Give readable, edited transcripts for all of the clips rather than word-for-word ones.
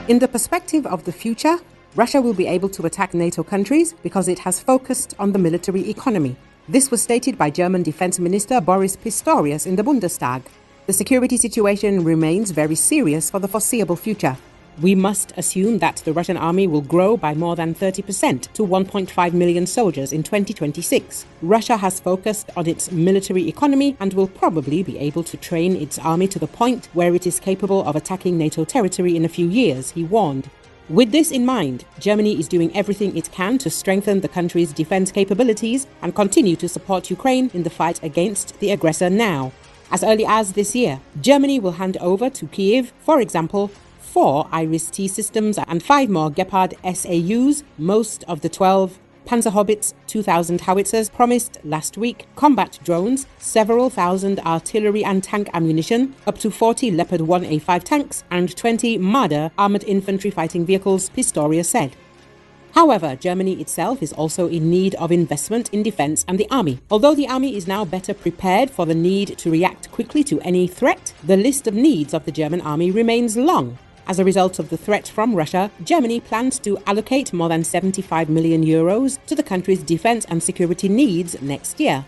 In the perspective of the future, Russia will be able to attack NATO countries because it has focused on the military economy. This was stated by German Defense Minister Boris Pistorius in the Bundestag. The security situation remains very serious for the foreseeable future. We must assume that the Russian army will grow by more than 30% to 1.5 million soldiers in 2026. Russia has focused on its military economy and will probably be able to train its army to the point where it is capable of attacking NATO territory in a few years, he warned. With this in mind, Germany is doing everything it can to strengthen the country's defense capabilities and continue to support Ukraine in the fight against the aggressor now. As early as this year, Germany will hand over to Kiev, for example, 4 IRIS-T systems and 5 more Gepard SAUs, most of the 12 Panzerhaubitze 2000 howitzers promised last week, combat drones, several thousand artillery and tank ammunition, up to 40 Leopard 1A5 tanks, and 20 Marder armoured infantry fighting vehicles, Pistorius said. However, Germany itself is also in need of investment in defence and the army. Although the army is now better prepared for the need to react quickly to any threat, the list of needs of the German army remains long. As a result of the threat from Russia, Germany plans to allocate more than 75 million euros to the country's defence and security needs next year.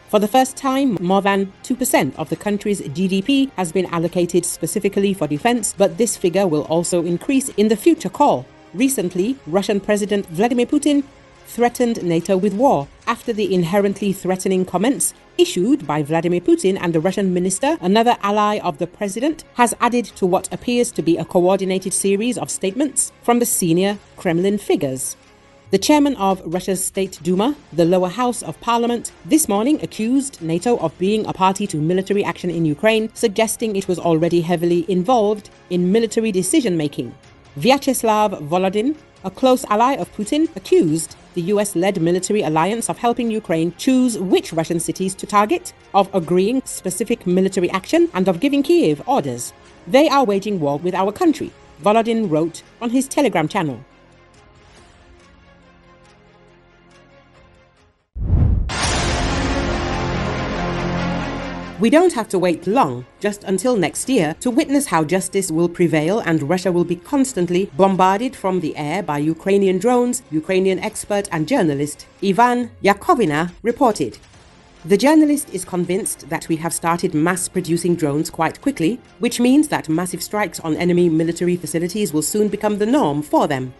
For the first time, more than 2% of the country's GDP has been allocated specifically for defence, but this figure will also increase in the future call. Recently, Russian President Vladimir Putin threatened NATO with war after the inherently threatening comments issued by Vladimir Putin, and the Russian minister, another ally of the president, has added to what appears to be a coordinated series of statements from the senior Kremlin figures. The chairman of Russia's State Duma, the lower house of parliament, this morning accused NATO of being a party to military action in Ukraine, suggesting it was already heavily involved in military decision-making. Vyacheslav Volodin, a close ally of Putin, accused the US-led military alliance of helping Ukraine choose which Russian cities to target, of agreeing specific military action, and of giving Kiev orders. They are waging war with our country, Volodin wrote on his Telegram channel. We don't have to wait long, just until next year, to witness how justice will prevail and Russia will be constantly bombarded from the air by Ukrainian drones, Ukrainian expert and journalist Ivan Yakovina reported. The journalist is convinced that we have started mass-producing drones quite quickly, which means that massive strikes on enemy military facilities will soon become the norm for them.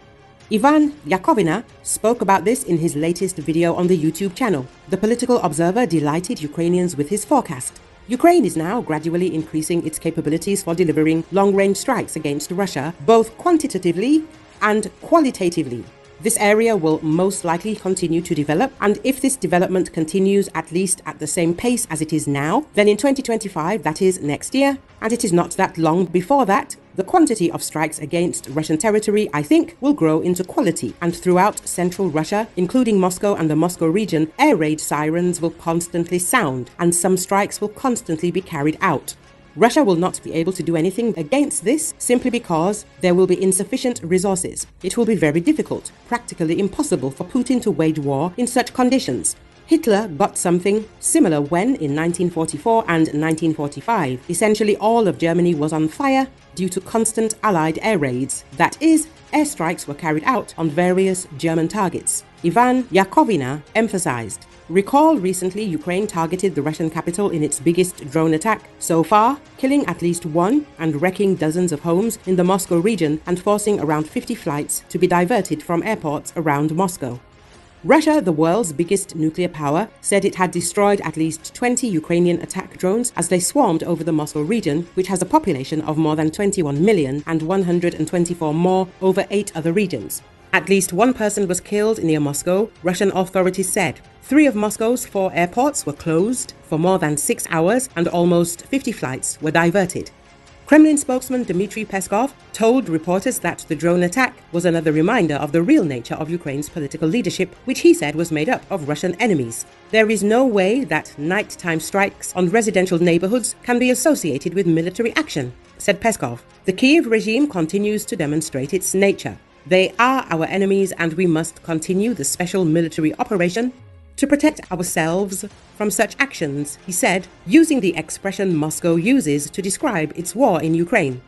Ivan Yakovina spoke about this in his latest video on the YouTube channel. The Political Observer delighted Ukrainians with his forecast. Ukraine is now gradually increasing its capabilities for delivering long-range strikes against Russia, both quantitatively and qualitatively. This area will most likely continue to develop, and if this development continues at least at the same pace as it is now, then in 2025, that is next year, and it is not that long before that, the quantity of strikes against Russian territory, I think, will grow into quality, and throughout central Russia, including Moscow and the Moscow region, air raid sirens will constantly sound, and some strikes will constantly be carried out. Russia will not be able to do anything against this simply because there will be insufficient resources. It will be very difficult, practically impossible for Putin to wage war in such conditions. Hitler got something similar when, in 1944 and 1945, essentially all of Germany was on fire due to constant Allied air raids. That is, airstrikes were carried out on various German targets. Ivan Yakovina emphasized. Recall recently Ukraine targeted the Russian capital in its biggest drone attack so far, killing at least one and wrecking dozens of homes in the Moscow region and forcing around 50 flights to be diverted from airports around Moscow. Russia, the world's biggest nuclear power, said it had destroyed at least 20 Ukrainian attack drones as they swarmed over the Moscow region, which has a population of more than 21 million and 124 more over 8 other regions. At least one person was killed near Moscow, Russian authorities said. 3 of Moscow's 4 airports were closed for more than 6 hours and almost 50 flights were diverted. Kremlin spokesman Dmitry Peskov told reporters that the drone attack was another reminder of the real nature of Ukraine's political leadership, which he said was made up of Russian enemies. There is no way that nighttime strikes on residential neighborhoods can be associated with military action, said Peskov. The Kiev regime continues to demonstrate its nature. They are our enemies and we must continue the special military operation to protect ourselves from such actions, he said, using the expression Moscow uses to describe its war in Ukraine.